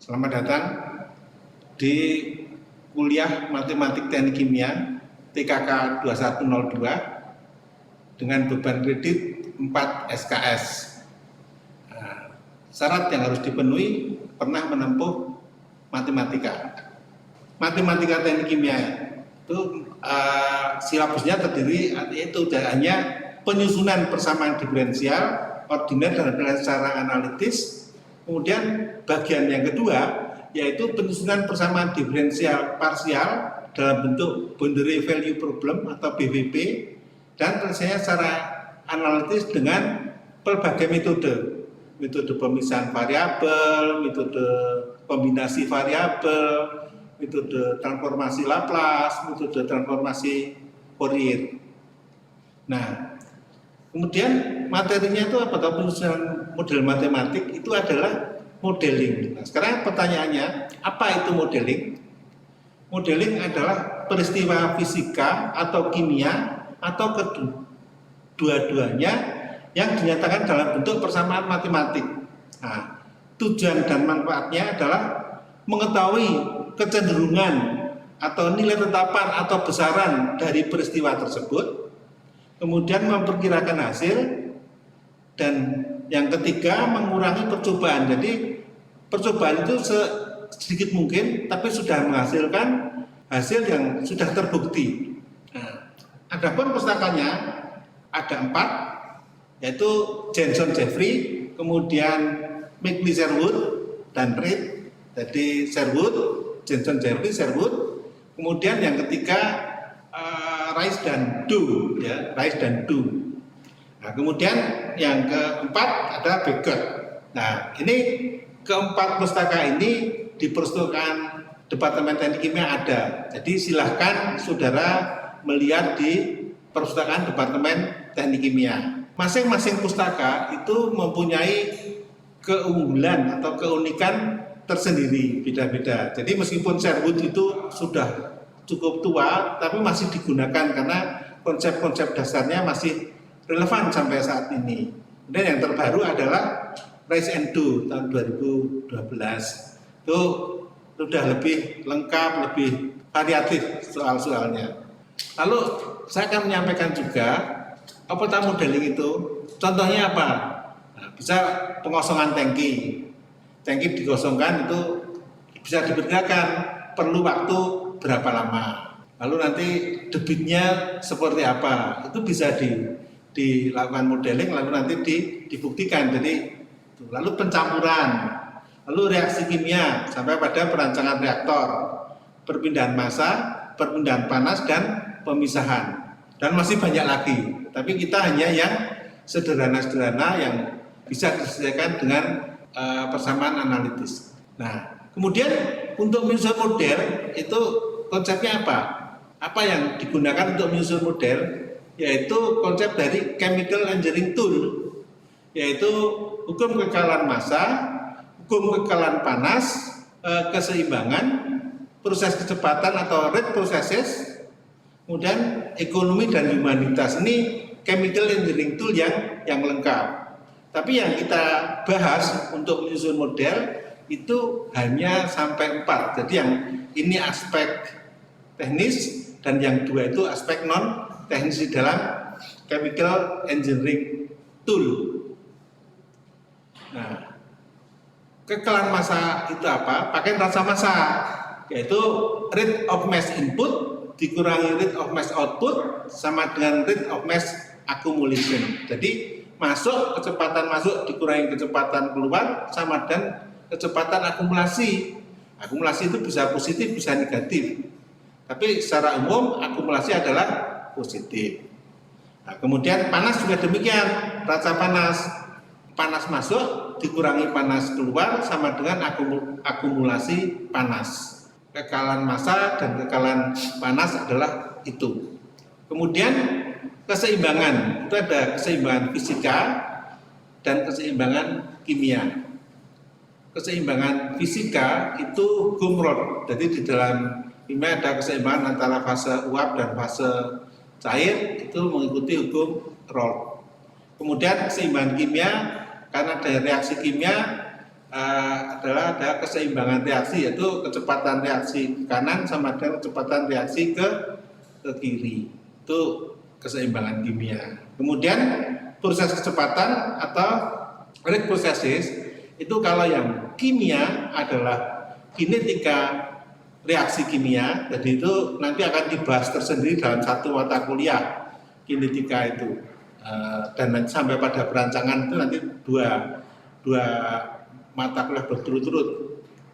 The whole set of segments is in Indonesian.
Selamat datang di kuliah Matematik Teknik Kimia TKK 2102 dengan beban kredit 4 SKS. Syarat yang harus dipenuhi pernah menempuh matematika. Matematika Teknik Kimia itu silabusnya terdiri yaitu hanya penyusunan persamaan diferensial, ordiner dan secara analitis. Kemudian bagian yang kedua yaitu penyusunan persamaan diferensial parsial dalam bentuk boundary value problem atau BVP dan penyelesaian secara analitis dengan berbagai metode pemisahan variabel, metode kombinasi variabel, metode transformasi Laplace, metode transformasi Fourier. Nah, kemudian materinya itu apa? Penyusunan model matematik itu adalah modeling. Nah, sekarang pertanyaannya, apa itu modeling? Modeling adalah peristiwa fisika atau kimia atau kedua-duanya yang dinyatakan dalam bentuk persamaan matematik. Nah, tujuan dan manfaatnya adalah mengetahui kecenderungan atau nilai tetapan atau besaran dari peristiwa tersebut, kemudian memperkirakan hasil, dan yang ketiga mengurangi percobaan. Jadi percobaan itu sedikit mungkin tapi sudah menghasilkan hasil yang sudah terbukti. Nah, adapun pustakanya ada 4, yaitu Jenson Jeffrey, kemudian McLeod Sherwood dan Reed. Jadi Sherwood, Jenson Jeffrey, Sherwood. Kemudian yang ketiga Rice dan Du, ya, Rice dan Du. Nah, kemudian yang keempat ada Beckett. Nah, ini keempat pustaka ini di perpustakaan Departemen Teknik Kimia ada. Jadi silahkan saudara melihat di perpustakaan Departemen Teknik Kimia. Masing-masing pustaka itu mempunyai keunggulan atau keunikan tersendiri, beda-beda. Jadi meskipun Sherwood itu sudah cukup tua, tapi masih digunakan karena konsep-konsep dasarnya masih relevan sampai saat ini. Dan yang terbaru adalah Rice and Du tahun 2012. Itu sudah lebih lengkap, lebih variatif soal-soalnya. Lalu saya akan menyampaikan juga apa modeling itu. Contohnya apa? Nah, bisa pengosongan tangki. Tangki dikosongkan itu bisa diperkirakan perlu waktu berapa lama. Lalu nanti debitnya seperti apa? Itu bisa dilakukan modeling, lalu nanti dibuktikan. Jadi lalu pencampuran, lalu reaksi kimia sampai pada perancangan reaktor, perpindahan massa, perpindahan panas dan pemisahan, dan masih banyak lagi. Tapi kita hanya yang sederhana-sederhana yang bisa diselesaikan dengan persamaan analitis. Nah, kemudian untuk menyusun model itu konsepnya apa? Apa yang digunakan untuk menyusun model? Yaitu konsep dari chemical engineering tool, yaitu hukum kekalahan massa, hukum kekalahan panas, keseimbangan, proses kecepatan atau rate processes, kemudian ekonomi dan humanitas. Ini chemical engineering tool yang lengkap. Tapi yang kita bahas untuk menyusun model itu hanya sampai 4. Jadi yang ini aspek teknis dan yang 2 itu aspek non teknis di dalam chemical engineering tool. Nah, kekalahan massa itu apa? Pakai rasa massa, yaitu rate of mass input dikurangi rate of mass output sama dengan rate of mass accumulation. Jadi kecepatan masuk dikurangi kecepatan keluar sama dengan kecepatan akumulasi. Akumulasi itu bisa positif, bisa negatif. Tapi secara umum akumulasi adalah positif. Nah, kemudian panas juga demikian, rasa panas. Panas masuk dikurangi panas keluar sama dengan akumulasi panas. Kekalahan massa dan kekalahan panas adalah itu. Kemudian keseimbangan, itu ada keseimbangan fisika dan keseimbangan kimia. Keseimbangan fisika itu hukum Raoult. Jadi di dalam kimia ada keseimbangan antara fase uap dan fase cair, itu mengikuti hukum Raoult. Kemudian keseimbangan kimia, karena ada reaksi kimia adalah ada keseimbangan reaksi, yaitu kecepatan reaksi ke kanan sama dengan kecepatan reaksi ke kiri. Itu keseimbangan kimia. Kemudian proses kecepatan atau rate processes itu kalau yang kimia adalah kinetika reaksi kimia, jadi itu nanti akan dibahas tersendiri dalam satu mata kuliah kinetika itu. Dan nanti sampai pada perancangan itu nanti dua mata kuliah berturut-turut,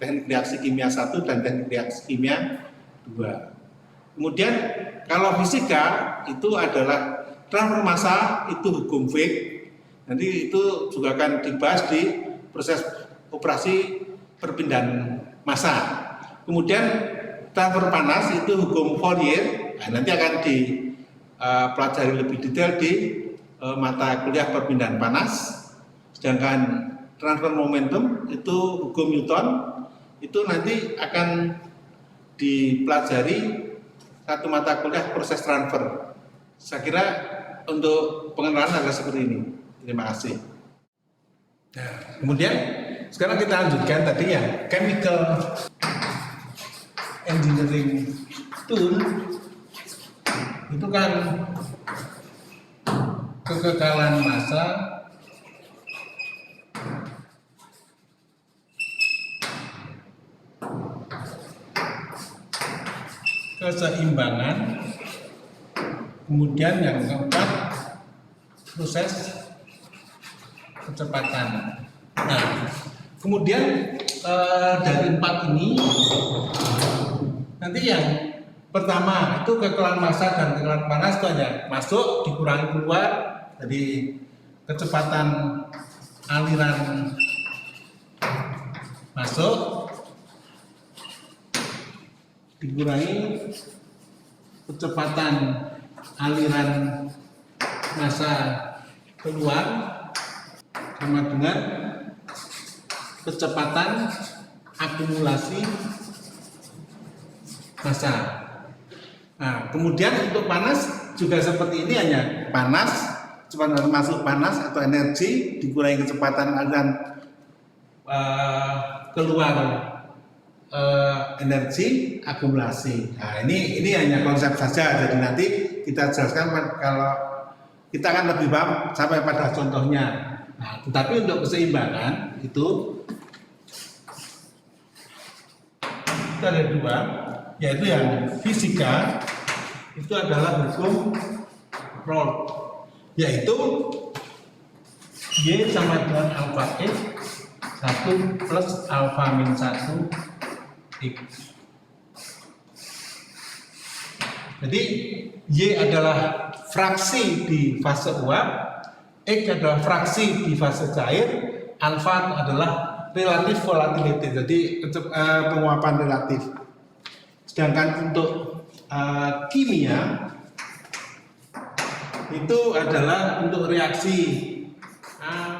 teknik reaksi kimia 1 dan teknik reaksi kimia 2. Kemudian kalau fisika itu adalah transfer massa, itu hukum Fick. Nanti itu juga akan dibahas di proses operasi perpindahan massa. Kemudian transfer panas itu hukum Fourier. Nah, nanti akan dipelajari lebih detail di mata kuliah perpindahan panas. Sedangkan transfer momentum itu hukum Newton, itu nanti akan dipelajari satu mata kuliah proses transfer. Saya kira untuk pengenalan agak seperti ini. Terima kasih. Nah, kemudian sekarang kita lanjutkan tadi ya, chemical engineering tool itu kan kekekalan massa keseimbangan, kemudian yang keempat proses kecepatan. Nah, kemudian dari 4 ini nanti yang pertama itu kekekalan massa dan kekekalan panas itu hanya masuk dikurangi keluar, jadi kecepatan aliran masuk dikurangi kecepatan aliran massa keluar sama dengan kecepatan akumulasi massa. Nah, kemudian untuk panas juga seperti ini, hanya panas, kecepatan masuk panas atau energi dikurangi kecepatan aliran keluar energi akumulasi. Nah, ini hanya konsep saja. Jadi nanti kita jelaskan kalau kita akan lebih paham sampai pada contohnya. Nah, tetapi untuk keseimbangan itu ada 2, yaitu yang fisika itu adalah hukum Raoult, yaitu Y sama dengan alpha X 1 plus alpha min 1 X. Jadi Y adalah fraksi di fase uap, X adalah fraksi di fase cair, alpha adalah relatif volatility, jadi penguapan relatif. Sedangkan untuk kimia itu adalah untuk reaksi A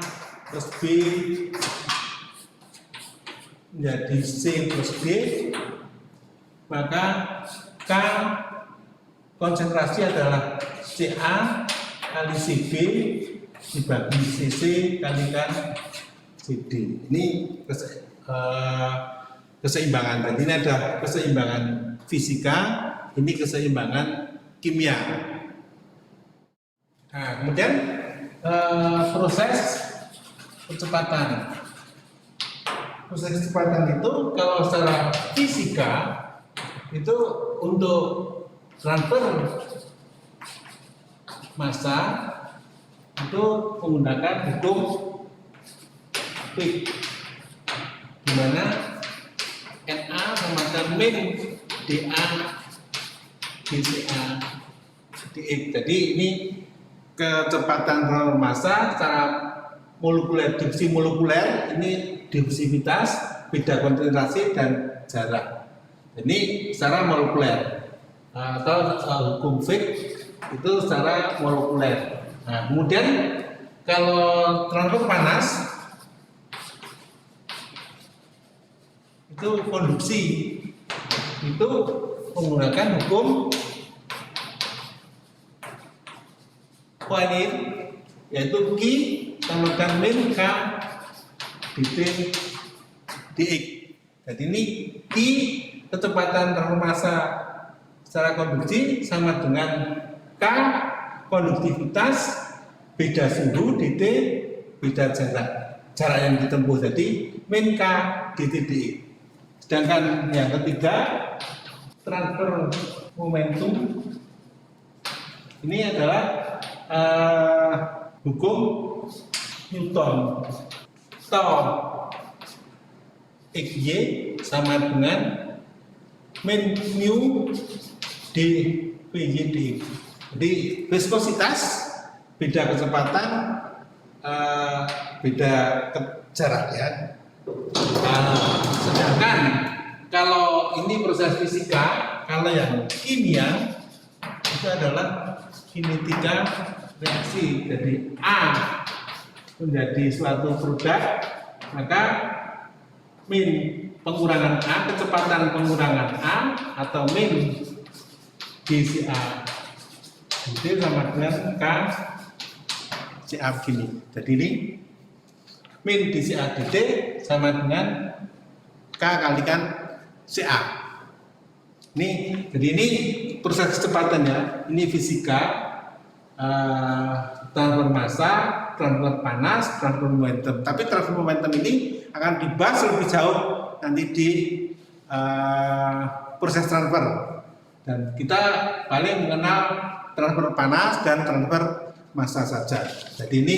plus B menjadi C plus D, maka K konsentrasi adalah Ca kali Cb dibagi Cc kalikan Cd. Ini keseimbangan. Jadi ini ada keseimbangan fisika, ini keseimbangan kimia. Nah, kemudian proses kecepatan. Proses kecepatan itu kalau secara fisika itu untuk transfer massa itu menggunakan hukum Fick, di mana Na sama dengan min dA dCA dx. Jadi ini kecepatan transfer massa secara molekuler, difusi molekuler, ini difusivitas, beda konsentrasi dan jarak. Ini secara molekuler atau hukum Fick itu secara molekuler. Nah, kemudian kalau transfer panas itu konduksi itu menggunakan hukum Poincare, yaitu Q sama dengan min K dt di X. Jadi ini I kecepatan transfer massa secara konduksi sama dengan K konduktivitas beda suhu dt beda jarak yang ditempuh, jadi min K dt dx. Sedangkan yang ketiga transfer momentum ini adalah hukum Newton, tau xy sama dengan min mu d vy dx. Jadi viskositas beda kecepatan, beda jarak ya. Sedangkan kalau ini proses fisika, kalau yang kimia itu adalah kinetika reaksi. Jadi A menjadi suatu produk, maka min pengurangan A, kecepatan pengurangan A atau min dCA itu sama dengan K CA begini. Jadi ini min dCA dt sama dengan K kalikan CA. Jadi ini proses kecepatannya. Ini fisika, transfer massa, transfer panas, transfer momentum. Tapi transfer momentum ini akan dibahas lebih jauh nanti di proses transfer. Dan kita paling mengenal transfer panas dan transfer massa saja. Jadi ini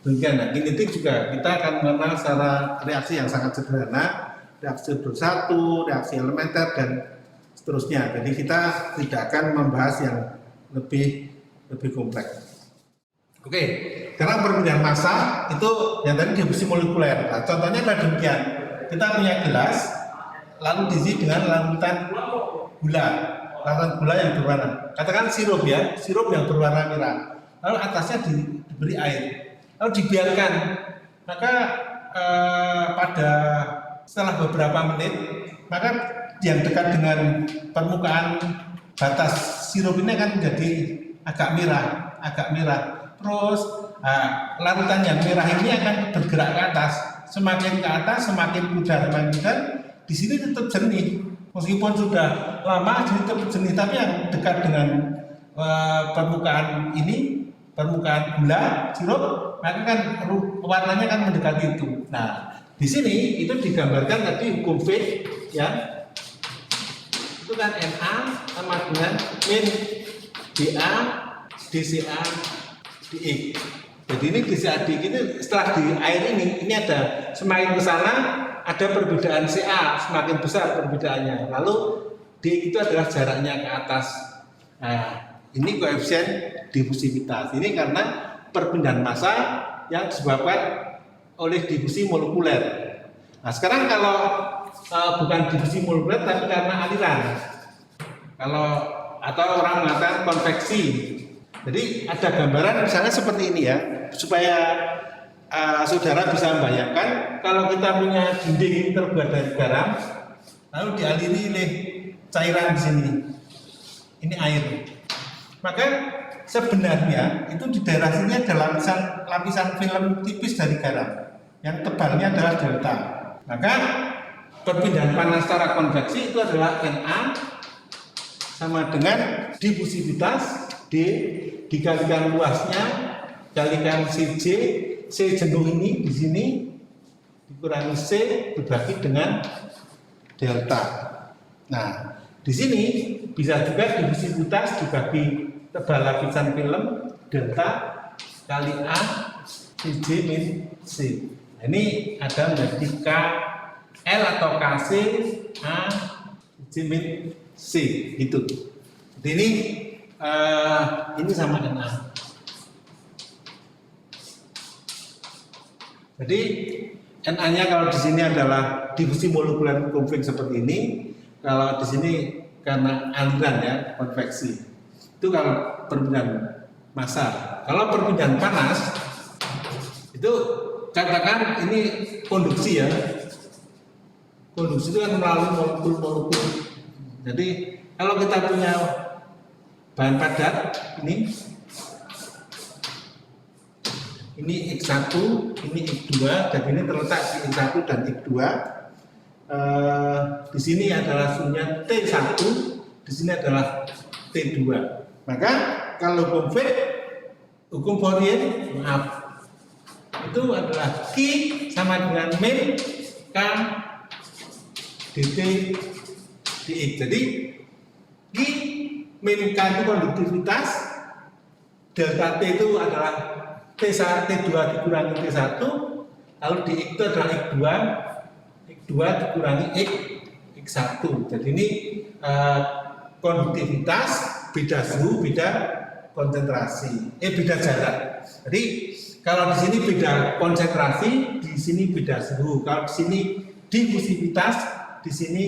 demikian. Nah, kinetik juga kita akan mengenal secara reaksi yang sangat sederhana, reaksi bersatu, reaksi elementer dan seterusnya. Jadi kita tidak akan membahas yang lebih kompleks. Oke, sekarang perpindahan massa itu yang tadi difusi molekuler. Nah, contohnya adalah demikian. Kita punya gelas, lalu diisi dengan larutan gula yang berwarna. Katakan sirup ya, sirup yang berwarna merah. Lalu atasnya diberi air, lalu dibiarkan. Maka setelah beberapa menit, maka yang dekat dengan permukaan batas sirup ini akan menjadi agak merah. Terus larutan yang merah ini akan bergerak ke atas, semakin ke atas semakin pudar, di sini tetap jernih. Meskipun sudah lama jadi tetap jernih, tapi yang dekat dengan permukaan gula sirup, maka kan warnanya kan mendekati itu. Nah, di sini itu digambarkan tadi hukum Fick ya. Itu kan Na sama dengan min dA dCA dx. Jadi ini dCA dx ini setelah di air ini ada semakin ke sana ada perbedaan Ca semakin besar perbedaannya. Lalu d itu adalah jaraknya ke atas. Nah, ini koefisien difusivitas. Ini karena perpindahan massa yang disebabkan oleh difusi molekuler. Nah, sekarang kalau bukan difusi molekuler tapi karena aliran. Atau orang mengatakan konveksi. Jadi ada gambaran misalnya seperti ini ya, supaya saudara bisa membayangkan kalau kita punya dinding terbuat dari garam, lalu dialiri oleh cairan di sini. Ini air. Maka sebenarnya itu di daerah sini ada lapisan film tipis dari garam yang tebalnya adalah delta. Maka perpindahan panas secara konveksi itu adalah Na sama dengan difusivitas D dikalikan luasnya kalikan Cj, C jenuh ini di sini dikurangi C dibagi dengan delta. Nah, di sini bisa juga difusivitas dibagi tebal lapisan film delta kali A Cj min C. Nah, ini ada menjadi K L atau Kc A Cj min C itu. Jadi ini sama Na. Jadi Na-nya kalau di sini adalah difusi molekuler konveks seperti ini, kalau di sini karena aliran ya konveksi. Itu kalau perpindahan massa. Kalau perpindahan panas itu katakan ini konduksi ya. Konduksi itu kan melalui molekul-molekul. Jadi kalau kita punya bahan padat ini X1, ini X2, dan ini terletak di X1 dan X2. di sini adalah suhunya T1, di sini adalah T2. Maka kalau hukum Fick, hukum Fourier, maaf, itu adalah Q sama dengan min K dt dx. Jadi Q min K itu konduktivitas, delta T itu adalah T2 dikurangi T1, lalu dx itu adalah X2 dikurangi X1. Jadi ini konduktivitas, beda suhu, beda konsentrasi, beda jarak. Jadi kalau di sini beda konsentrasi, di sini beda suhu. Kalau di sini difusivitas, di sini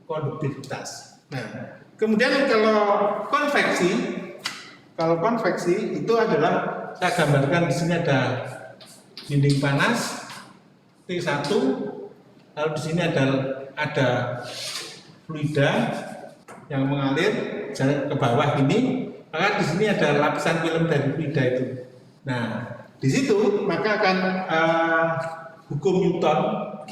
konduktivitas. Nah, kemudian kalau konveksi itu adalah saya gambarkan di sini ada dinding panas T1, lalu di sini ada fluida yang mengalir ke bawah ini, maka di sini ada lapisan film dari fluida itu. Nah, di situ maka akan hukum Newton Q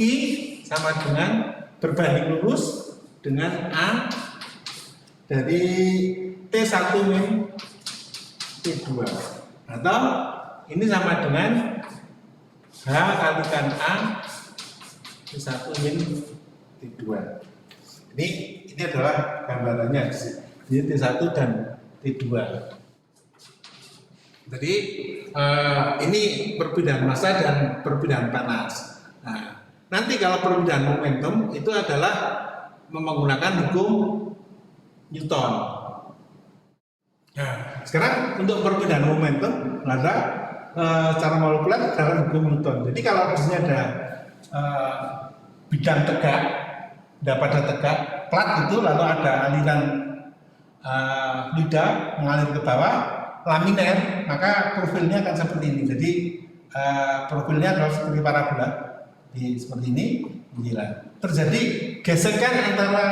sama dengan berbanding lurus dengan A dari T1 min T2, atau ini sama dengan H kalikan A T1 min T2. Ini adalah gambarannya. Ini T1 dan T2. Jadi ini perbedaan massa dan perbedaan panas. Nah, nanti kalau perbedaan momentum itu adalah menggunakan hukum Newton. Nah, sekarang untuk perbedaan momentum ada secara molekuler dalam hukum Newton. Jadi kalau di sini ada bidang tegak, pada tegak, plat itu, lalu ada aliran fluida mengalir ke bawah, laminer, maka profilnya akan seperti ini. Jadi profilnya adalah seperti parabola, seperti ini. Terjadi gesekan antara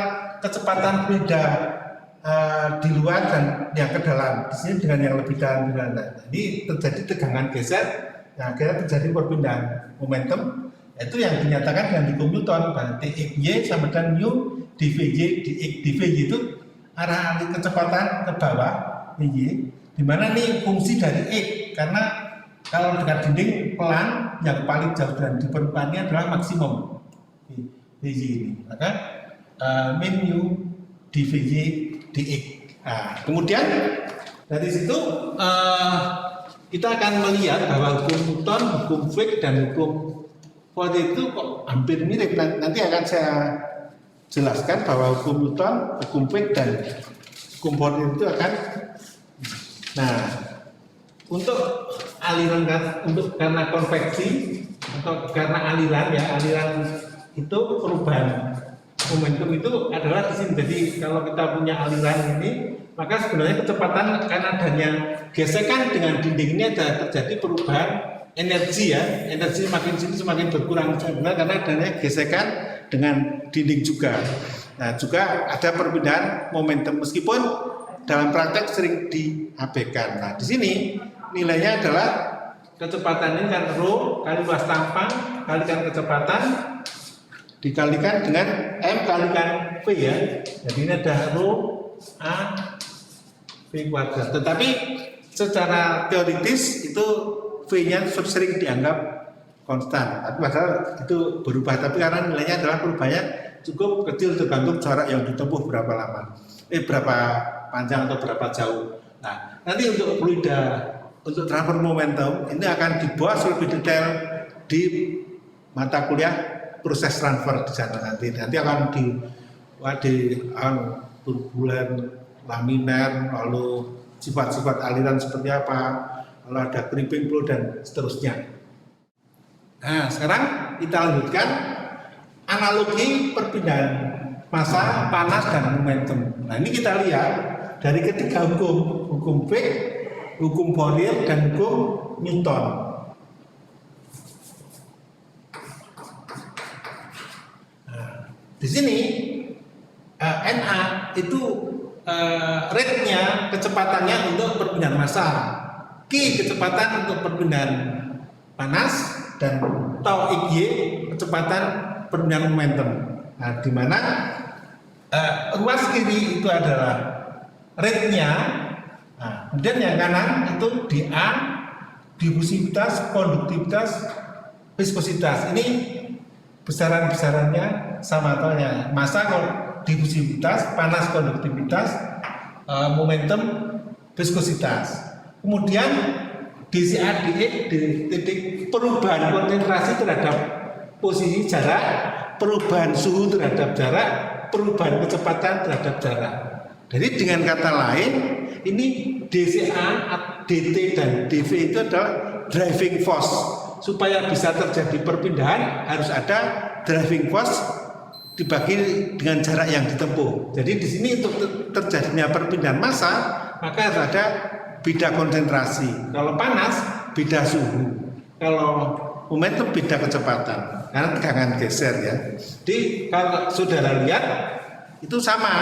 kecepatan fluida di luar dan yang ke dalam. Di sini dengan yang lebih dalam. Jadi terjadi tegangan geser. Nah, akhirnya terjadi perpindahan momentum. Itu yang dinyatakan dengan hukum Newton. Txy sama dengan mu dvj dx. Dvj itu arah kecepatan ke bawah, y, di mana ini fungsi dari x, karena kalau dekat dinding pelan, yang paling jauh dan di permukaannya adalah maksimum dj ini. Maka min mu dvj dx. Nah, kemudian dari situ kita akan melihat bahwa hukum Newton, hukum Fick dan hukum Fourier itu kok hampir mirip. Nanti akan saya jelaskan bahwa hukum Newton, hukum Fick dan hukum Fourier itu akan. Nah, untuk aliran, karena konveksi atau karena aliran itu perubahan momentum itu adalah di sini. Jadi kalau kita punya aliran ini, maka sebenarnya kecepatan karena adanya gesekan dengan dinding ini ada terjadi perubahan energi ya. Energi makin sini semakin berkurang sebenarnya karena adanya gesekan dengan dinding juga. Nah, juga ada perpindahan momentum meskipun dalam praktek sering diabaikan. Nah, di sini nilainya adalah kecepatan ini kan rho kali luas tampang kalikan kecepatan dikalikan dengan m kalikan v ya. Jadi ini ada rho a v kuadrat. Tetapi secara teoritis itu v-nya sering dianggap konstan. Tapi padahal itu berubah. Tapi karena nilainya adalah perubahannya cukup kecil tergantung jarak yang ditempuh berapa lama, berapa panjang atau berapa jauh. Nah, nanti untuk fluida, untuk transfer momentum ini akan dibahas lebih detail di mata kuliah proses transfer di sana nanti akan di turbulen, laminer, lalu sifat-sifat aliran seperti apa, lalu ada crimping flow dan seterusnya. Nah, sekarang kita lanjutkan analogi perpindahan massa, panas dan momentum. Nah, ini kita lihat dari ketiga hukum Fick, hukum Fourier dan hukum Newton. Di sini NA itu rate-nya, kecepatannya untuk perpindahan massa, Q kecepatan untuk perpindahan panas, dan tau XY kecepatan perpindahan momentum. Nah, di mana ruas kiri itu adalah rate-nya. Nah, kemudian yang kanan itu dA, difusivitas, konduktivitas, viskositas. Ini besaran-besarannya sama ataunya. Massa, difusivitas, panas, konduktivitas, momentum, viskositas. Kemudian dCA dE di titik perubahan konsentrasi terhadap posisi jarak, perubahan suhu terhadap jarak, perubahan kecepatan terhadap jarak. Jadi dengan kata lain, ini dCA, dt dan dV itu adalah driving force. Supaya bisa terjadi perpindahan harus ada driving force dibagi dengan jarak yang ditempuh. Jadi di sini untuk terjadinya perpindahan massa maka harus ada beda konsentrasi. Kalau panas beda suhu. Kalau momentum beda kecepatan. Karena tegangan geser ya. Jadi kalau saudara lihat itu sama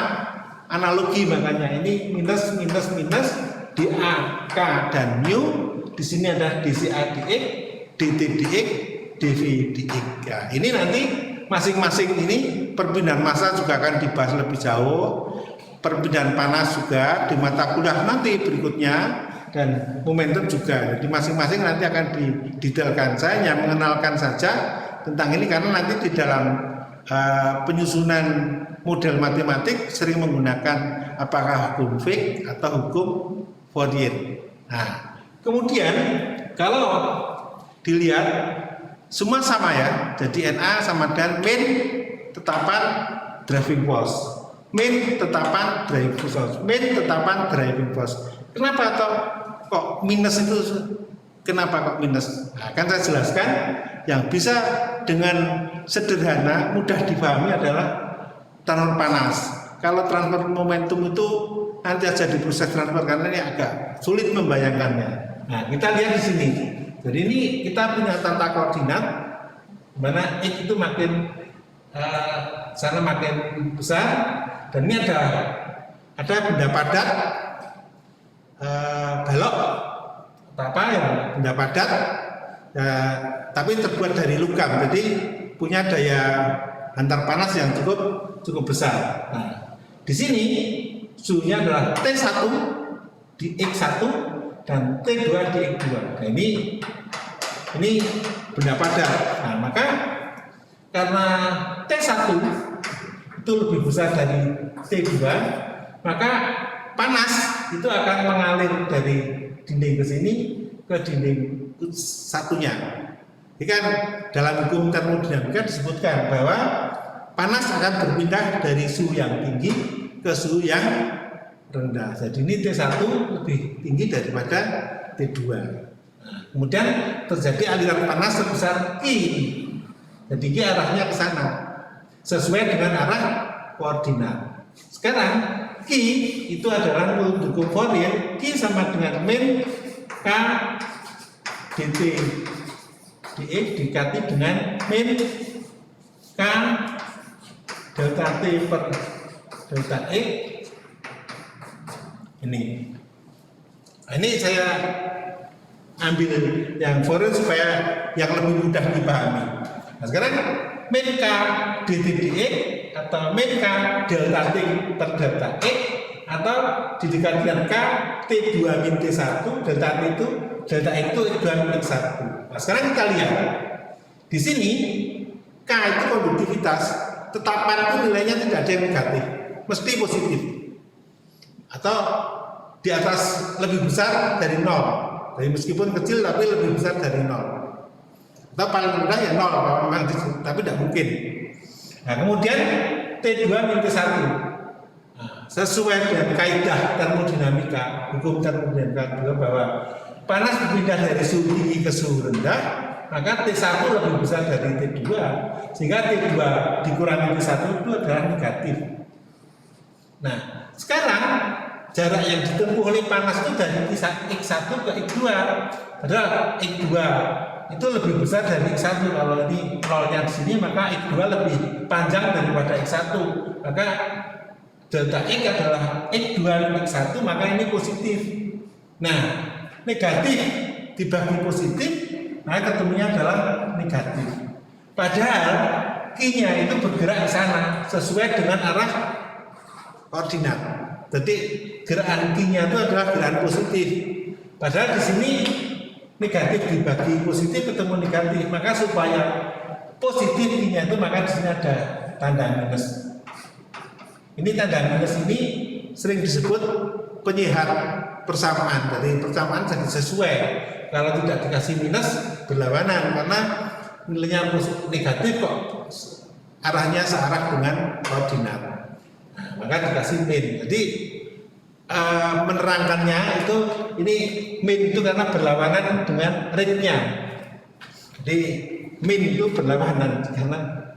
analogi, makanya ini minus dA, K dan mu. Di sini ada dCA dx, dt dx, dv dx. Ya, ini nanti masing-masing ini perpindahan massa juga akan dibahas lebih jauh. Perpindahan panas juga di mata kuliah nanti berikutnya, dan momentum juga. Jadi masing-masing nanti akan didetailkan. Saya hanya mengenalkan saja tentang ini karena nanti di dalam penyusunan model matematik sering menggunakan apakah hukum Fick atau hukum Fourier. Nah, kemudian kalau dilihat semua sama ya. Jadi NA sama dengan min tetapan driving force, min tetapan driving force, min tetapan driving force. Kenapa atau kok minus itu? Kenapa kok minus? Nah, akan saya jelaskan. Yang bisa dengan sederhana mudah dipahami adalah transfer panas. Kalau transfer momentum itu nanti aja di proses transfer karena ini agak sulit membayangkannya. Nah, kita lihat di sini. Jadi ini kita punya tata koordinat, mana x itu makin sana makin besar, dan ini ada benda padat balok apa ya, benda padat tapi terbuat dari logam, jadi punya daya antar panas yang cukup besar. Nah, di sini suhunya adalah T1 di X1 dan T2 di X2. Nah, ini benda padat. Nah, maka karena T1 itu lebih besar dari T2, maka panas itu akan mengalir dari dinding ke sini ke dinding satunya. Ini kan dalam hukum termodinamika disebutkan bahwa panas akan berpindah dari suhu yang tinggi ke suhu yang rendah. Jadi ini T1 lebih tinggi daripada T2. Nah, kemudian terjadi aliran panas sebesar I. Jadi I arahnya ke sana sesuai dengan arah koordinat. Sekarang Q itu adalah hukum Fourier. Q sama dengan min K dt dx dikali dengan min K delta T per delta X. Ini saya ambil yang Fourier supaya yang lebih mudah dipahami. Nah, sekarang min K dt dx atau min K delta T per delta X atau didekatkan K T2 min T1 delta T itu delta X itu X2 min X1. Nah, sekarang kita lihat di sini K itu konduktivitas, tetapan itu nilainya tidak ada yang negatif, mesti positif atau di atas lebih besar dari 0. Jadi meskipun kecil tapi lebih besar dari 0. Atau paling rendah ya 0 kalau memang tapi tidak mungkin. Nah, kemudian T2 min T1. Nah, sesuai dengan kaidah termodinamika, hukum termodinamika juga bahwa panas berpindah dari suhu tinggi ke suhu rendah, maka T1 lebih besar dari T2, sehingga T2 dikurangi T1 itu adalah negatif. Nah, sekarang jarak yang ditempuh oleh panas itu dari X1 ke X2 adalah X2 itu lebih besar dari X1. Kalau ini nolnya di sini maka X2 lebih panjang daripada X1, maka delta X adalah X2 min X1, maka ini positif. Nah, negatif dibagi positif, nah ketemunya adalah negatif. Padahal Q-nya itu bergerak ke sana sesuai dengan arah koordinat. Jadi gerakan Q-nya itu adalah gerakan positif. Padahal di sini negatif dibagi positif ketemu negatif, maka supaya positif Q-nya itu maka di sini ada tanda minus. Ini tanda minus ini sering disebut penyihat persamaan. Jadi persamaan jadi sesuai. Kalau tidak dikasih minus berlawanan karena nilainya negatif kok arahnya searah dengan koordinat. Nah, maka dikasih min. Jadi menerangkannya itu ini min itu karena berlawanan dengan rate-nya. Jadi min itu berlawanan karena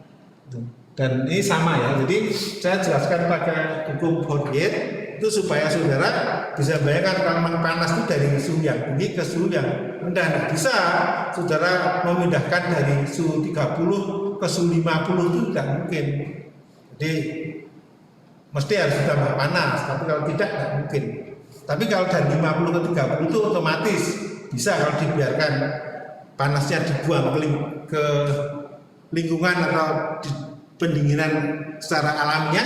dan ini sama ya. Jadi saya jelaskan pakai hukum Fourier itu supaya saudara bisa bayangkan kalau panas itu dari suhu yang tinggi ke suhu yang rendah. Nah, bisa saudara memindahkan dari suhu 30 ke suhu 50 itu tidak mungkin. Jadi mesti harus ditambah panas, tapi kalau tidak mungkin. Tapi kalau dari 50 ke 30 itu otomatis bisa kalau dibiarkan panasnya dibuang ke lingkungan atau di pendinginan secara alamiah,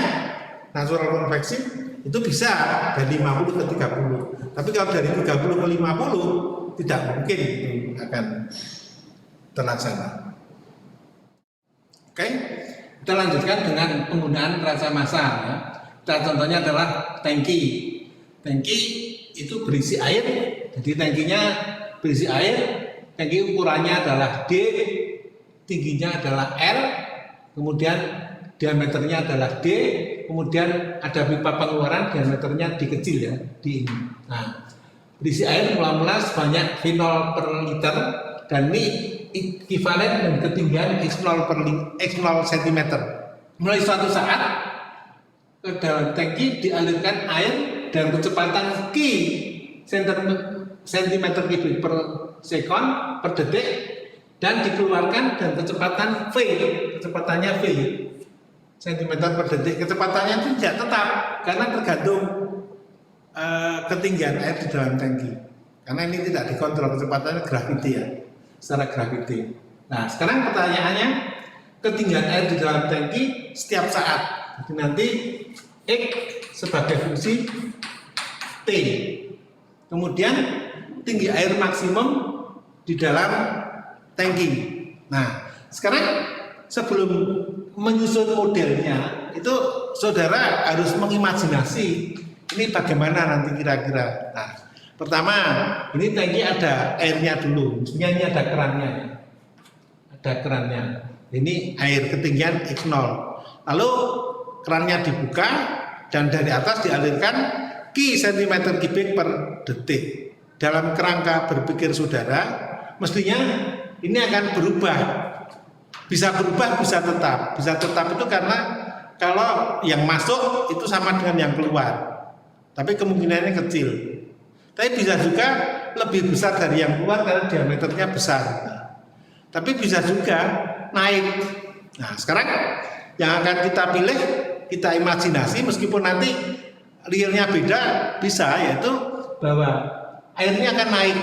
natural convection itu bisa dari 50 ke 30. Tapi kalau dari 30 ke 50 tidak mungkin itu akan terlaksana. Oke, kita lanjutkan dengan penggunaan peraca massa ya. Contohnya adalah tangki. Tangki itu berisi air, jadi tangkinya berisi air, tangki ukurannya adalah D, tingginya adalah L, kemudian diameternya adalah D, kemudian ada pipa pengeluaran diameternya D kecil ya, D ini. Nah, berisi air mula-mula sebanyak V0 per liter dan ini ekivalen dengan ketinggian X0 cm. Mulai suatu saat ke dalam tangki dialirkan air dengan kecepatan Q cm kubik per sekon per detik dan dikeluarkan dengan kecepatan V, kecepatannya V cm per detik. Kecepatannya itu tidak tetap karena tergantung ketinggian air di dalam tangki. Karena ini tidak dikontrol kecepatannya graviti ya, secara graviti. Nah, sekarang pertanyaannya ketinggian air di dalam tangki setiap saat. Jadi nanti X sebagai fungsi T. Kemudian tinggi air maksimum di dalam tangki. Nah, sekarang sebelum menyusun modelnya itu saudara harus mengimajinasi ini bagaimana nanti kira-kira. Nah, pertama ini tangki ada airnya dulu, maksudnya ini ada kerannya, ada kerannya. Ini air ketinggian X0. Lalu kerannya dibuka dan dari atas dialirkan Q cm kubik per detik. Dalam kerangka berpikir saudara, mestinya ini akan berubah. Bisa berubah, bisa tetap. Bisa tetap itu karena kalau yang masuk itu sama dengan yang keluar. Tapi kemungkinannya kecil. Tapi bisa juga lebih besar dari yang keluar karena diameternya besar. Tapi bisa juga naik. Nah, sekarang yang akan kita pilih, kita imajinasi meskipun nanti realnya beda, bisa yaitu bahwa airnya akan naik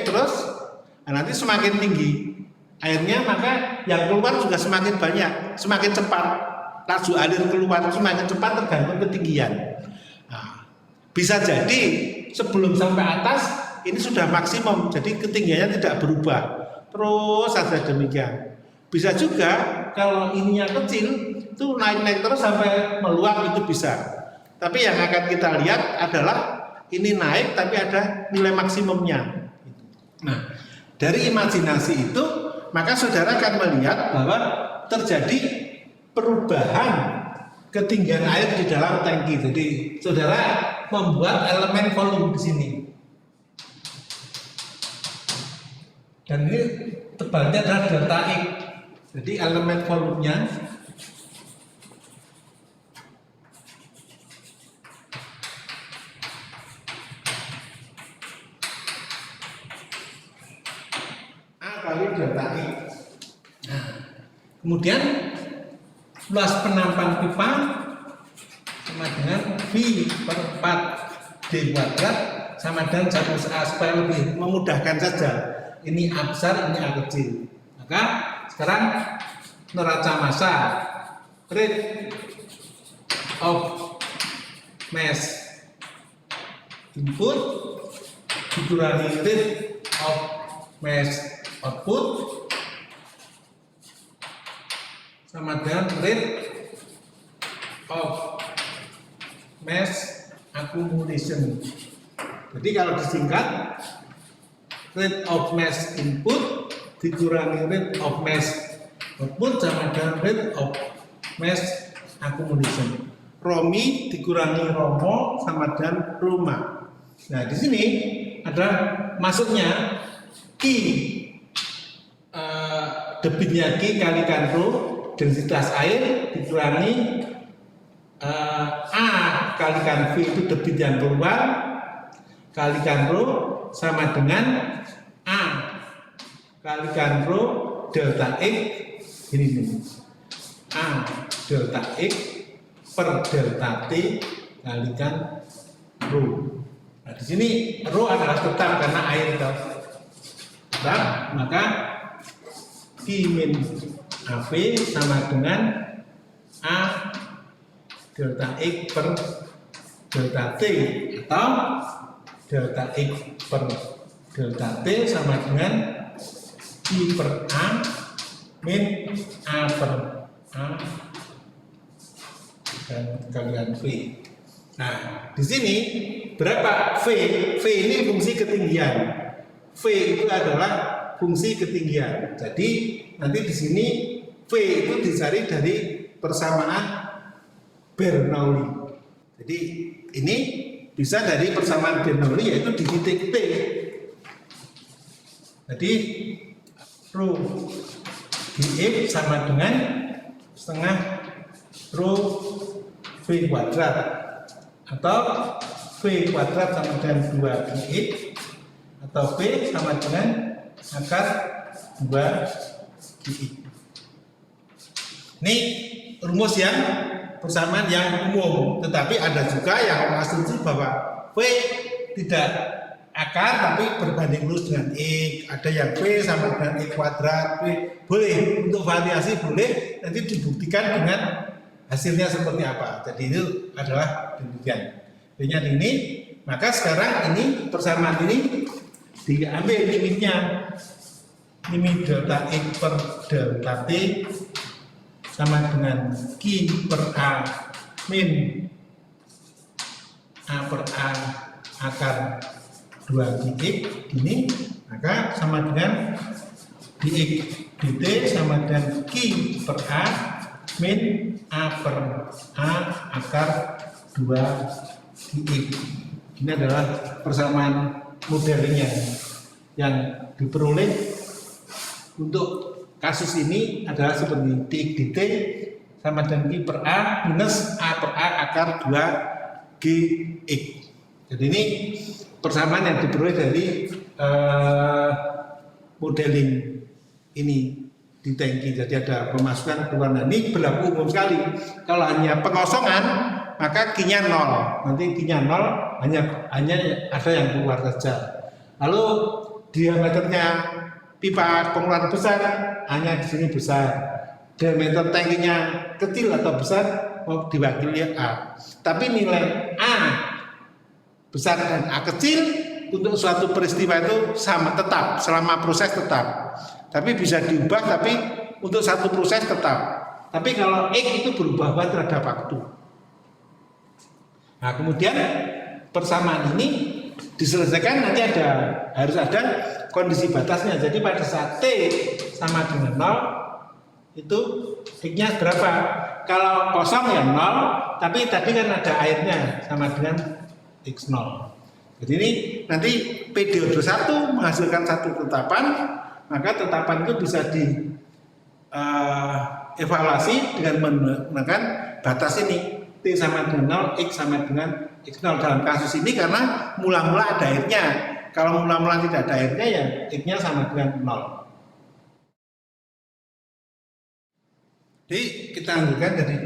terus, nah nanti semakin tinggi airnya maka yang keluar juga semakin banyak, semakin cepat laju alir keluar semakin cepat tergantung ketinggian. Nah, bisa jadi sebelum sampai atas ini sudah maksimum, jadi ketinggiannya tidak berubah terus saja demikian. Bisa juga kalau ininya kecil itu naik-naik terus sampai meluap itu bisa. Tapi yang akan kita lihat adalah ini naik tapi ada nilai maksimumnya. Nah, dari imajinasi itu maka saudara akan melihat bahwa terjadi perubahan ketinggian air di dalam tangki. Jadi saudara membuat elemen volume di sini. Dan ini tebalnya adalah delta X. Jadi elemen volumenya A kali delta X. Nah, kemudian luas penampang pipa sama dengan V per 4 D kuadrat sama dengan 1A, supaya lebih memudahkan saja. Ini A besar, ini A kecil. Maka sekarang neraca massa, rate of mass input dikurangi rate of mass output sama dengan rate of mass accumulation. Jadi kalau disingkat, rate of mass input dikurangi rate of mass output sama dengan rate of mass accumulation. Romi dikurangi Romo sama dengan Roma. Nah, di sini ada masuknya Q, debitnya Q kalikan Rho, densitas air dikurangi A kalikan V itu debit yang keluar, kalikan Rho sama dengan A kalikan Rho delta X, ini A delta X per delta T kalikan Rho. Nah, di sini Rho adalah tetap karena air tetap, maka Q min AV sama dengan A delta X per delta T atau delta X per delta T sama dengan I per A min A per A dan kalian V. Nah, di sini berapa V? V ini fungsi ketinggian. V itu adalah fungsi ketinggian. Jadi nanti di sini V itu dicari dari persamaan Bernoulli. Jadi ini bisa dari persamaan Bernoulli yaitu di titik T. Jadi Rho dx sama dengan setengah Rho V kuadrat atau V kuadrat sama dengan 2 dx atau V sama dengan akar 2 dx. Ini rumus yang persamaan yang umum, tetapi ada juga yang mengasumsi bahwa V tidak akar tapi berbanding lurus dengan X. Ada yang V sama dengan X kuadrat, V boleh, untuk variasi boleh, nanti dibuktikan dengan hasilnya seperti apa. Jadi itu adalah demikian. V-nya ini, maka sekarang ini persamaan ini diambil limitnya, limit delta X per delta T sama dengan Q per A min A per A akar 2 dx ini, maka sama dengan dx dt sama dengan Q per A min A per A akar 2 dx. Ini adalah persamaan modelnya yang diperoleh untuk kasus ini adalah seperti dx dt sama dengan Q per A minus A per A akar 2 gx. Jadi ini persamaan yang diperoleh dari modeling ini di tangki. Jadi ada pemasukan keluaran. Ini berlaku umum sekali. Kalau hanya pengosongan maka Q-nya 0. Nanti Q-nya 0 hanya ada yang keluar saja. Lalu diameternya pipa pengeluaran besar hanya di sini besar. Diameter tangkinya kecil atau besar diwakili A. Tapi nilai A besar dan A kecil untuk suatu peristiwa itu sama tetap selama proses tetap. Tapi bisa diubah, tapi untuk satu proses tetap. Tapi kalau X itu berubah terhadap waktu. Nah, kemudian persamaan ini diselesaikan nanti harus ada kondisi batasnya. Jadi pada saat T sama dengan 0 itu X-nya berapa? Kalau kosong ya 0, tapi tadi kan ada airnya sama dengan X0. Jadi ini nanti periode 1 menghasilkan satu tetapan, maka tetapan itu bisa dievaluasi dengan menggunakan batas ini. T sama dengan 0, X sama dengan X0 dalam kasus ini karena mula-mula ada airnya. Kalau mula-mula tidak ada airnya ya X-nya sama dengan 0. Jadi kita lanjutkan dari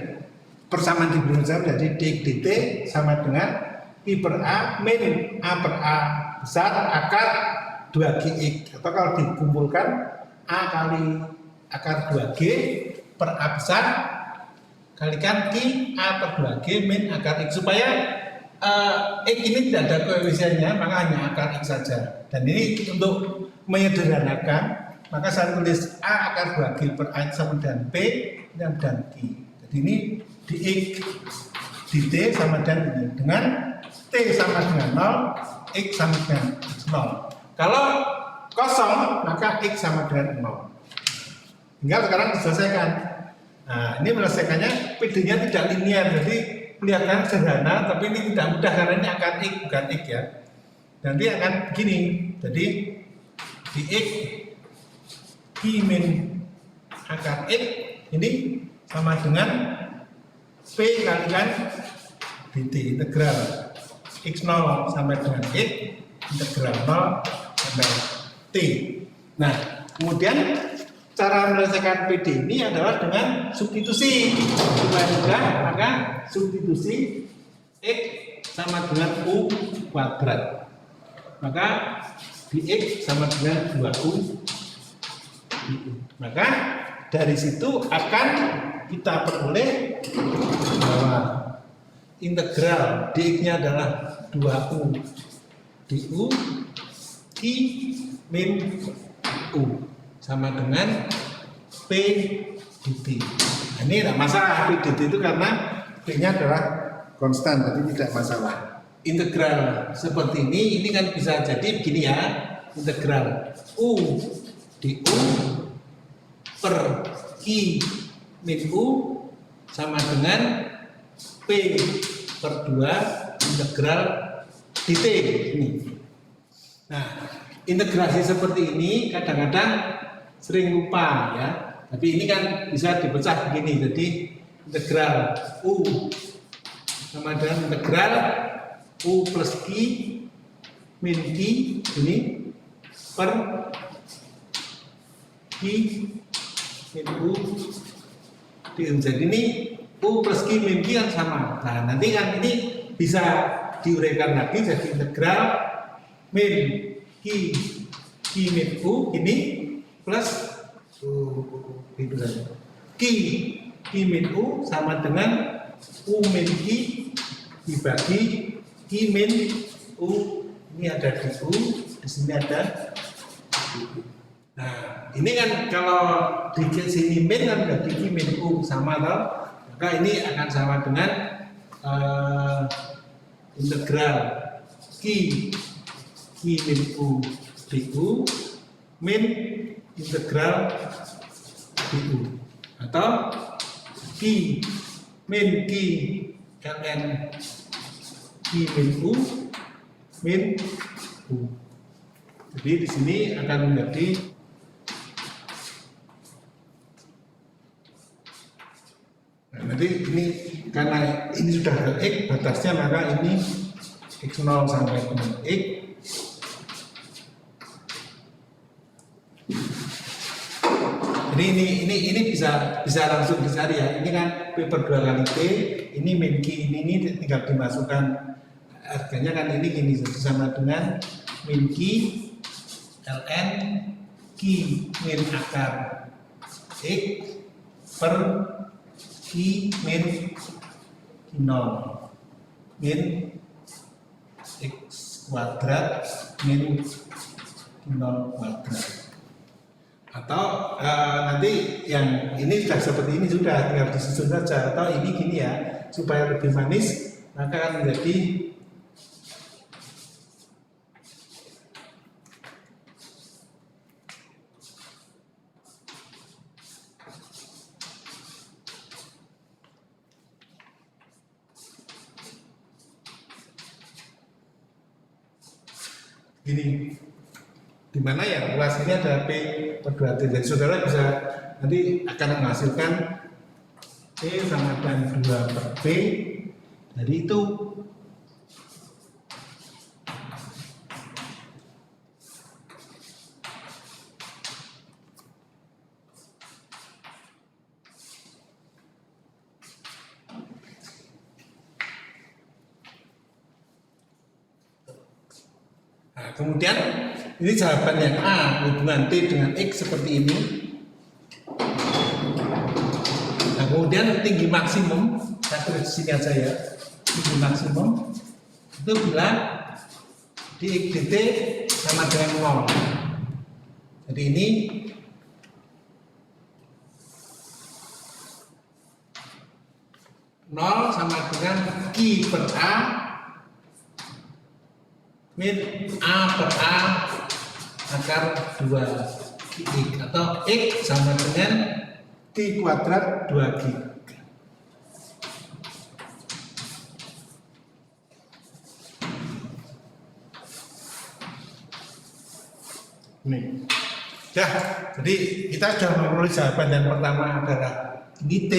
persamaan diferensial dari dx dt sama dengan I per A min A per A besar akar 2gx. Atau kalau dikumpulkan A kali akar 2g per A besar kalikan Q A per 2G min akar X, supaya X ini tidak ada koefisiennya, maka hanya akar X saja. Dan ini untuk menyederhanakan, maka saya tulis A akar 2G per A sama dengan P dan Q. Jadi ini di X, di T sama dengan ini, dengan T sama dengan 0, X sama dengan X0. Kalau kosong, maka X sama dengan 0. Tinggal sekarang diselesaikan. Nah, ini menyelesaikannya PD-nya tidak linear, jadi kelihatan sederhana, tapi ini tidak mudah karena ini akar X bukan X ya. Nanti akan begini, jadi di X Q min akar X ini sama dengan P kalikan dt, integral X0 sampai dengan X, integral 0 sampai T. Nah, kemudian cara menyelesaikan PD ini adalah dengan substitusi. Supaya mudah, maka substitusi X sama dengan U kuadrat. Maka di X sama dengan 2U dU. Maka dari situ akan kita peroleh bahwa integral dx-nya adalah 2U dU Q min U sama dengan P dt. Nah, ini tidak masalah, P dt itu karena P-nya adalah konstan, jadi tidak masalah. Integral seperti ini kan bisa jadi begini ya, integral U du per Q min U sama dengan P per 2 integral dt ini. Nah, integrasi seperti ini kadang-kadang sering lupa ya, tapi ini kan bisa dipecah begini. Jadi integral U sama dengan integral U plus Q min Q ini per Q min U dU. Jadi ini U plus Q min Q kan sama. Nah, nanti kan ini bisa diuraikan lagi jadi integral min Q min U ini plus itu saja. Q min U sama dengan U min Q dibagi Q min U. Ini ada di U, di sini ada U. Nah, ini kan kalau di sini min kan berarti Q min U sama atau, maka ini akan sama dengan integral Q min U dU min integral dU, atau Q min Q ln Q min U min U. Jadi di sini akan menjadi nanti ini karena ini sudah ada X batasnya, maka ini X0 sampai dengan X. Jadi ini bisa langsung dicari ya. Ini kan P per 2 kali T, ini min Q ini tinggal dimasukkan harganya kan ini gini, jadi sama dengan min Q ln Q min akar X per Q min Q0 min X kuadrat min Q0 kuadrat. Atau nanti yang ini sudah seperti ini sudah tinggal disusun saja, atau ini gini ya, supaya lebih manis maka akan menjadi gini, di mana ya luas ini ada P per 2T. Jadi saudara bisa nanti akan menghasilkan P sama dengan 2 per P. Jadi itu kemudian ini jawaban yang A, hubungan T dengan X seperti ini. maksimum, saya tulis di sini aja ya, tinggi maksimum itu bila di dt sama dengan 0. Jadi ini nol sama dengan I per A min A per A akar 2 atau X sama dengan T kuadrat 2G. Nih. Ya, jadi kita sudah memperoleh jawaban yang pertama adalah ini T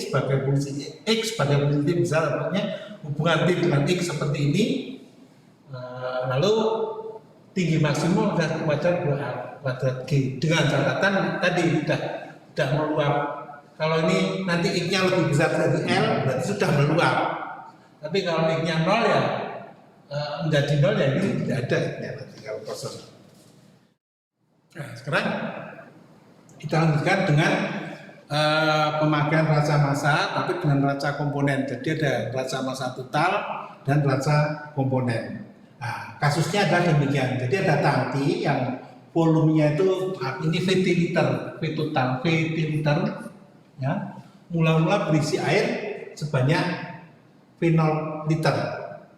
sebagai fungsi X sebagai fungsi T besar, artinya hubungan T dengan X seperti ini. Lalu tinggi maksimum adalah kuadrat 2A kuadrat G dengan catatan tadi tidak meluap. Kalau ini nanti X-nya lebih besar dari L berarti sudah meluap. Tapi kalau X-nya 0 ya menjadi 0 ya ini tidak ada ya, nanti kalau kosong. Nah, sekarang kita lanjutkan dengan pemakaian raca massa tapi dengan raca komponen. Jadi ada raca massa total dan raca komponen. Nah, kasusnya adalah demikian. Jadi ada tangki yang volumenya itu ini VT liter, V total VT liter, ya, mula-mula berisi air sebanyak V0 liter.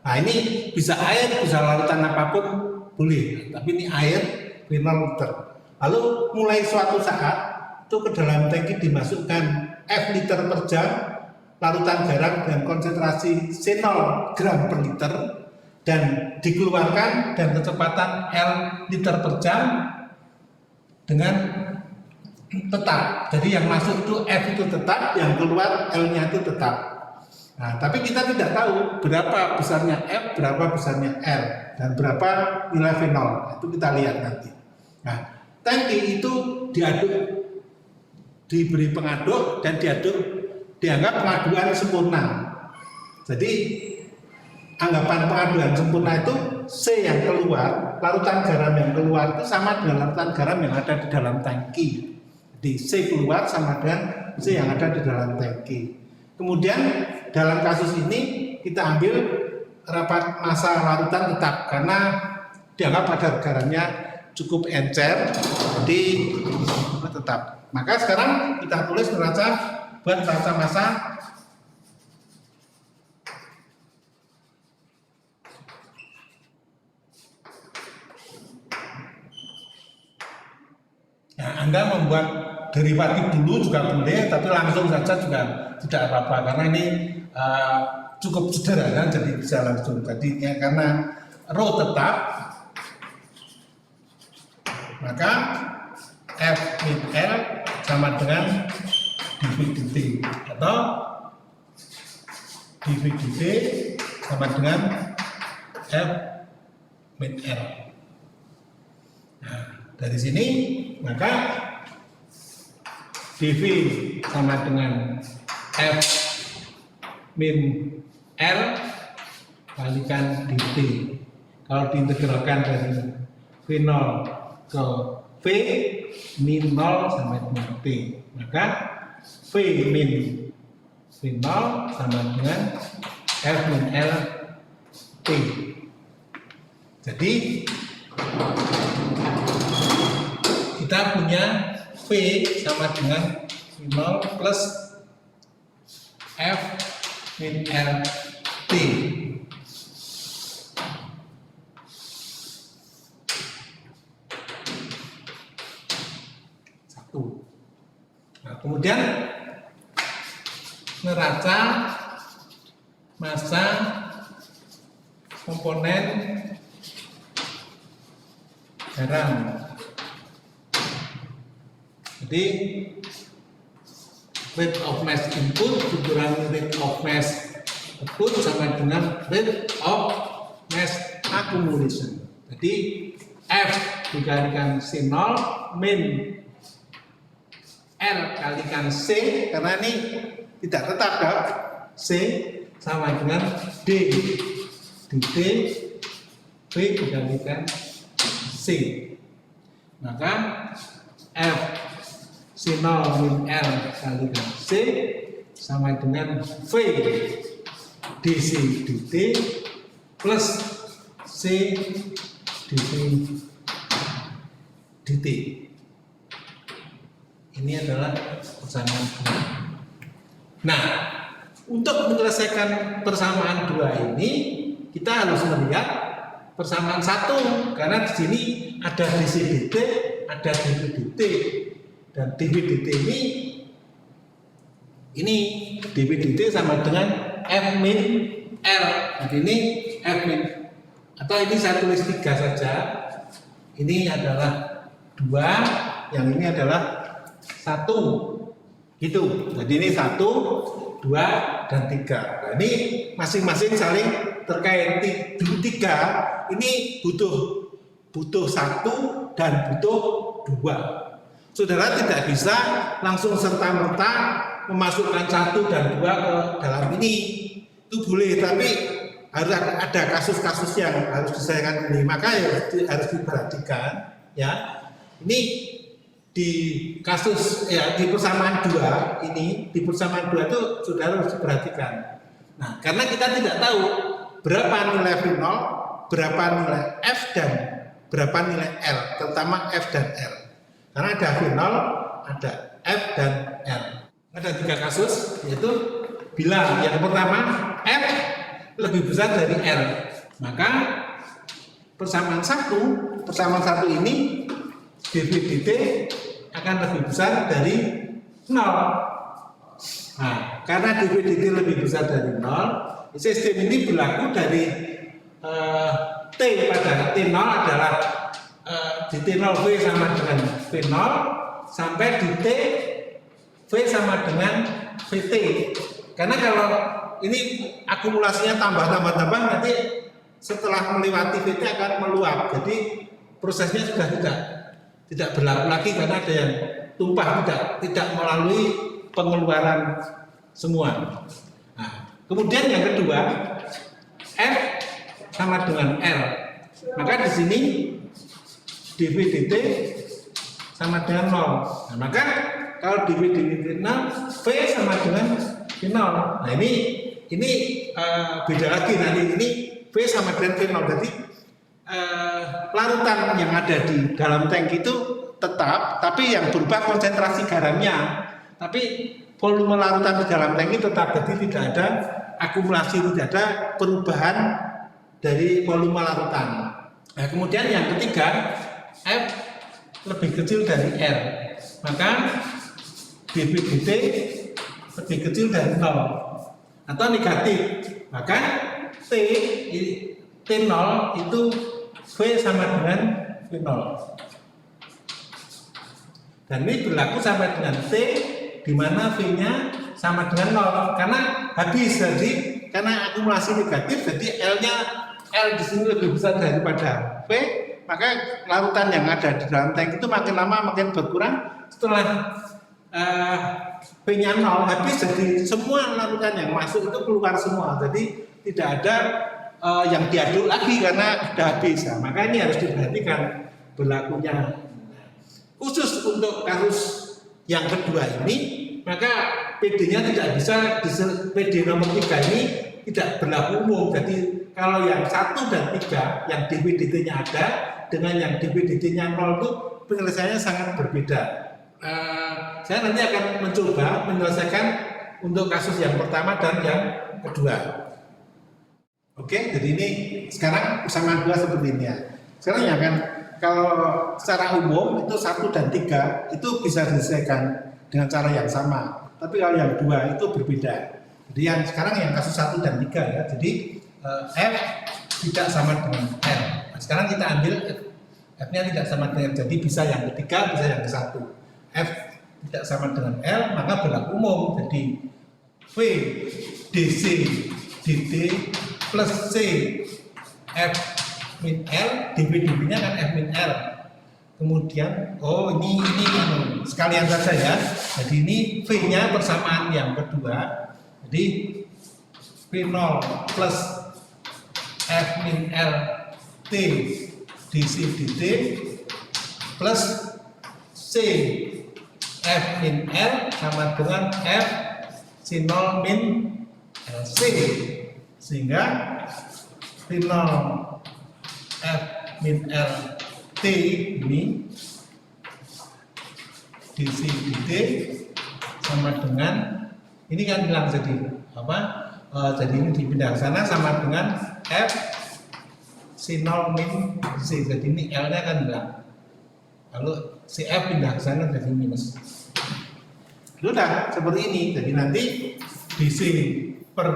Nah ini bisa air, bisa larutan apapun boleh, tapi ini air V0 liter. Lalu mulai suatu saat itu ke dalam tangki dimasukkan F liter per jam larutan garam dengan konsentrasi C0 gram per liter dan dikeluarkan dan kecepatan L liter per jam dengan tetap. Jadi yang masuk itu F itu tetap, yang keluar L-nya itu tetap. Nah, tapi kita tidak tahu berapa besarnya F, berapa besarnya L, dan berapa nilai V0. Itu kita lihat nanti. Nah, tangki itu diaduk, diberi pengaduk dan dianggap pengaduan sempurna. Jadi anggapan pengaduan sempurna itu C yang keluar, larutan garam yang keluar itu sama dengan larutan garam yang ada di dalam tangki. Jadi C keluar sama dengan C yang ada di dalam tangki. Kemudian dalam kasus ini kita ambil rapat massa larutan tetap karena dianggap kadar garamnya cukup encer, jadi tetap. Maka sekarang kita tulis neraca buat raca massa. Nah, Anda membuat derivatif dulu juga boleh, tapi langsung saja juga tidak apa-apa karena ini cukup sederhana, jadi bisa langsung. Jadi ya, karena rho tetap, maka F min L sama dengan dV dt atau dV dt sama dengan F min L. Nah, dari sini maka dV sama dengan F min L kalikan dt. Kalau diintegralkan dari V0 ke V min 0 sampai dengan T, maka V min V0 sama dengan F min L T. Jadi kita punya V sama dengan V0 plus F min L T. Satu. Nah, kemudian neraca massa komponen garam. Jadi rate of mass input dikurangi rate of mass output sama dengan rate of mass accumulation. Jadi F dikalikan C0 min L kalikan C, karena ini tidak tetap kan? C sama dengan D dt V dikalikan C. Maka F C0 min L kalikan C sama dengan V DC dt plus C dV dt. Ini adalah persamaan dua. Nah, untuk menyelesaikan persamaan dua ini kita harus melihat persamaan satu, karena di sini ada DC dt, ada dV dt, dan dV dt ini dV dt sama dengan F min L. Jadi ini F min, atau ini saya tulis 3 saja. Ini adalah 2, yang ini adalah 1, gitu. Jadi ini 1, 2, dan 3. Nah, ini masing-masing saling terkait. 3 ini butuh 1 dan butuh 2. Saudara tidak bisa langsung serta-merta memasukkan 1 dan 2 ke dalam ini. Itu boleh, tapi harus ada kasus-kasus yang harus diselesaikan ini. Maka harus diperhatikan, ya. Ini di kasus ya di persamaan 2 ini, di persamaan 2 itu saudara harus diperhatikan. Nah, karena kita tidak tahu berapa nilai V0, berapa nilai F dan berapa nilai L, terutama F dan L. Karena ada V0, ada F dan L. Ada 3 kasus, yaitu bila yang pertama F lebih besar dari L, maka persamaan 1 ini dV dt akan lebih besar dari 0. Nah, karena dV dt lebih besar dari 0, sistem ini berlaku dari T pada T0 adalah di T0 V sama dengan V0 sampai di T V sama dengan VT. Karena kalau ini akumulasinya tambah nanti setelah melewati VT akan meluap. Jadi prosesnya sudah tidak berlaku lagi karena ada yang tumpah, tidak melalui pengeluaran semua. Nah, kemudian yang kedua, F sama dengan L. Maka di sini dV dt sama dengan 0. Nah, maka kalau dV dt 0, V sama dengan V0. Nah, ini beda lagi nanti. Ini V sama dengan V0. Jadi larutan yang ada di dalam tank itu tetap, tapi yang berubah konsentrasi garamnya. Tapi volume larutan di dalam tank itu tetap, jadi tidak ada akumulasi, tidak ada perubahan dari volume larutan. Nah, kemudian yang ketiga, F lebih kecil dari L, maka dV dt lebih kecil dari 0 atau negatif, maka T0 itu V sama dengan V0. Dan ini berlaku sampai dengan T, di mana V-nya sama dengan 0, karena habis. Jadi karena akumulasi negatif, jadi L di sini lebih besar daripada V, maka larutan yang ada di dalam tank itu makin lama makin berkurang. Setelah V-nya 0 habis, jadi semua larutan yang masuk itu keluar semua. Jadi tidak ada yang diaduk lagi karena sudah habis. Nah, maka ini harus diperhatikan berlakunya. Khusus untuk kasus yang kedua ini, maka PD-nya tidak bisa, PD nomor 3 ini tidak berlaku umum. Jadi kalau yang 1 dan 3 yang dV dt-nya ada dengan yang dV dt-nya 0 itu penyelesaiannya sangat berbeda. Saya nanti akan mencoba menyelesaikan untuk kasus yang pertama dan yang kedua. Oke, jadi ini sekarang persamaan 2 seperti ini ya. Sekarang ya kan, kalau secara umum itu 1 dan 3 itu bisa diselesaikan dengan cara yang sama. Tapi kalau yang 2 itu berbeda. Jadi yang sekarang yang kasus 1 dan 3 ya. Jadi F tidak sama dengan L. Nah, sekarang kita ambil F-nya tidak sama dengan, jadi bisa yang ketiga, bisa yang ke-1. F tidak sama dengan L, maka berlaku umum. Jadi V DC dt plus C F min L, dV dt-nya kan F min L. Kemudian, ini sekalian saja ya. Jadi ini V-nya persamaan yang kedua. Jadi V0 plus F min L T DC dt plus C F min L sama dengan F C0 min LC, sehingga V0 F min LT ini DC dt sama dengan ini kan hilang jadi apa? Jadi ini dipindah ke sana sama dengan F C0 min C, jadi ini L nya kan hilang, lalu CF pindah ke sana jadi minus. Sudah seperti ini, jadi nanti DC per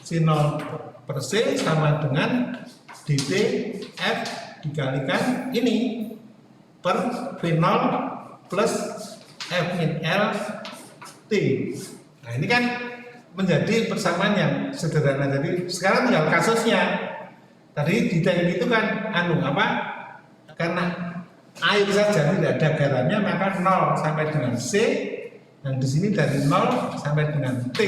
C0 per C sama dengan dt F dikalikan ini per V0 plus F min L T. Nah ini kan menjadi persamaan yang sederhana. Jadi sekarang tinggal kasusnya. Tadi di tank itu kan karena air saja tidak ada garamnya, maka 0 sampai dengan C, dan di sini dari 0 sampai dengan T.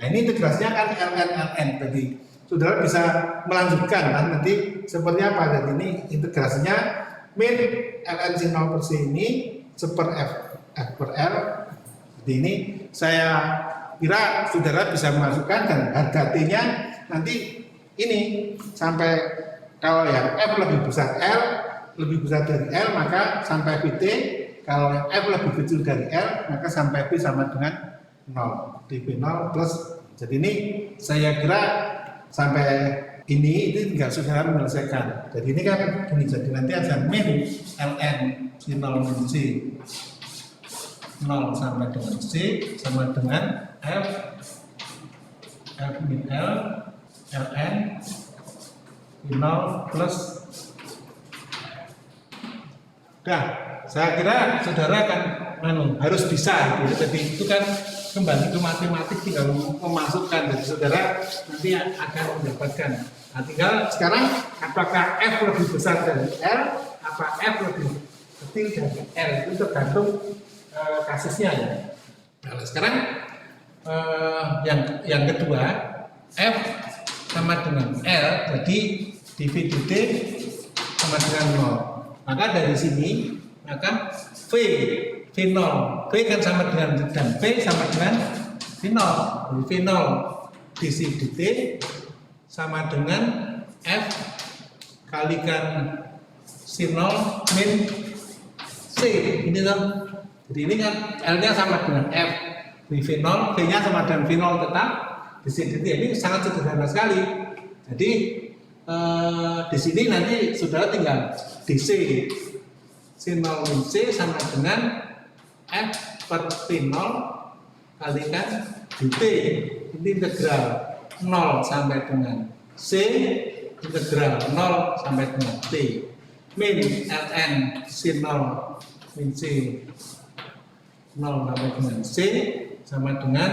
Nah ini integrasinya kan ln. Jadi saudara bisa melanjutkan kan nanti seperti apa. Jadi ini integrasinya min ln C0 per C ini seper F per L. Jadi ini saya kira saudara bisa memasukkan, dan harga T-nya nanti ini sampai, kalau yang F lebih besar L, lebih besar dari L, maka sampai VT. Kalau yang F lebih kecil dari L, maka sampai V sama dengan 0, dV0 plus. Jadi ini saya kira sampai ini itu tinggal saudara menyelesaikan. Jadi ini kan gini, jadi nanti ada min ln C0 min C 0 sampai dengan C sama dengan F min L ln V0 plus. Nah, saya kira saudara kan harus bisa gitu. Jadi itu kan kembali ke matematik, tinggal memasukkan. Jadi saudara nanti akan mendapatkan. Nah, tinggal sekarang apakah F lebih besar dari L, apa F lebih kecil dari L, itu tergantung kasusnya ya. Nah, sekarang yang kedua, F sama dengan L, jadi dV dt sama dengan 0. Maka dari sini, maka V0 kan sama dengan, dan V sama dengan V0. Jadi V0 dc dt sama dengan F kalikan C0 min C. Ini kan, jadi ini kan L-nya sama dengan F V0, V-nya sama dengan V0 tetap. Dc dt ini sangat sederhana sekali. Jadi di sini nanti saudara tinggal DC C0 min C sama dengan F per V0 kalikan dt. Ini integral 0 sampai dengan C, integral 0 sampai dengan T, min ln C0 min C 0 sampai dengan C sama dengan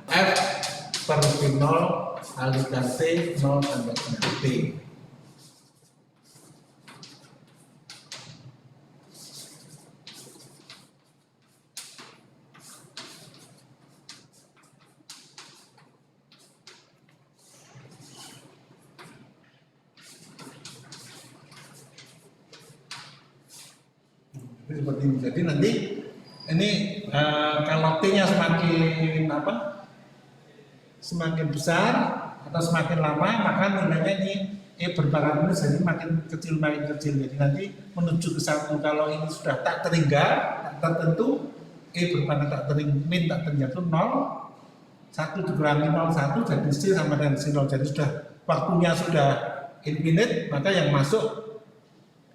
F per V0 kalikan T 0 sampai dengan T. Seperti ini. Jadi nanti ini kalau T-nya semakin besar atau semakin lama, maka nilainya ini berparameter jadi makin kecil. Jadi nanti menuju ke 1. Kalau ini sudah tak terhingga, tak tertentu, berparameter tak terhingga itu 0, 1 dikurangi 0, 1, jadi C sama dengan C0. Jadi sudah waktunya sudah infinite, maka yang masuk,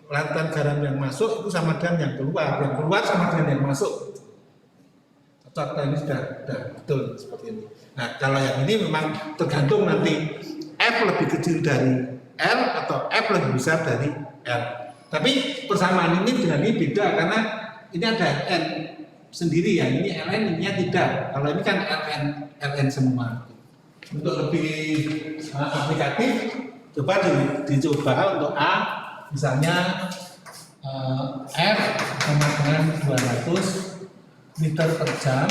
lantan garam yang masuk itu sama dengan yang keluar sama dengan yang masuk. Contoh ini sudah betul seperti ini. Nah, kalau yang ini memang tergantung nanti F lebih kecil dari L atau F lebih besar dari L. Tapi persamaan ini dengan ini beda, karena ini ada N sendiri ya, ini ln, ininya tidak. Kalau ini kan ln semua. Untuk lebih aplikatif, coba dicoba untuk A. Misalnya F sama dengan 200 liter per jam,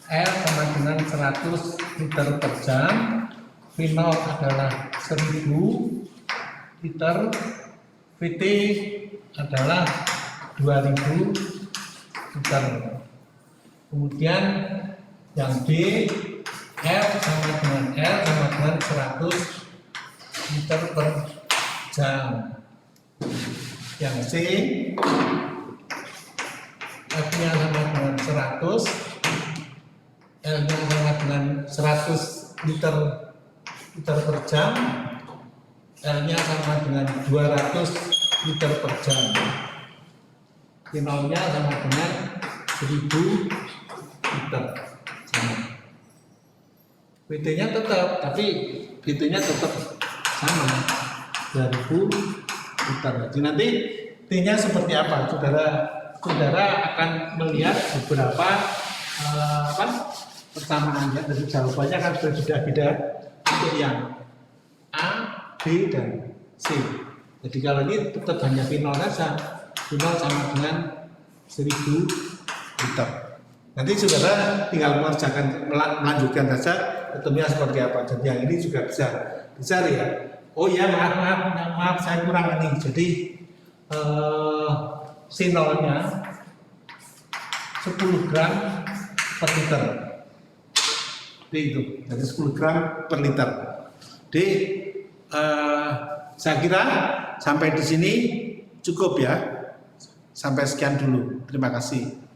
L sama dengan 100 liter per jam, V0 adalah 1000 liter, VT adalah 2000 liter. Kemudian Yang B, R sama dengan 100 liter per jam. Yang C, F-nya sama dengan 100, L-nya sama dengan 100 liter per jam, L-nya sama dengan 200 liter per jam. Finolnya sama dengan 1000 liter. PT-nya tetap, tapi PT-nya tetap sama 2000 liter. Jadi nanti T-nya seperti apa? Saudara akan melihat beberapa persamaannya dari jawabannya kan berbeda-beda untuk yang A, B, dan C. Jadi kalau ini tetap hanya finol saja, finol sama dengan 1000 liter. Nanti saudara tinggal melanjutkan saja ketemunya seperti apa. Dan yang ini juga bisa dicari ya. Oh ya maaf saya kurang ini. Jadi sinolnya 10 gram per liter. Jadi itu, jadi 10 gram per liter. Jadi saya kira sampai di sini cukup ya. Sampai sekian dulu. Terima kasih.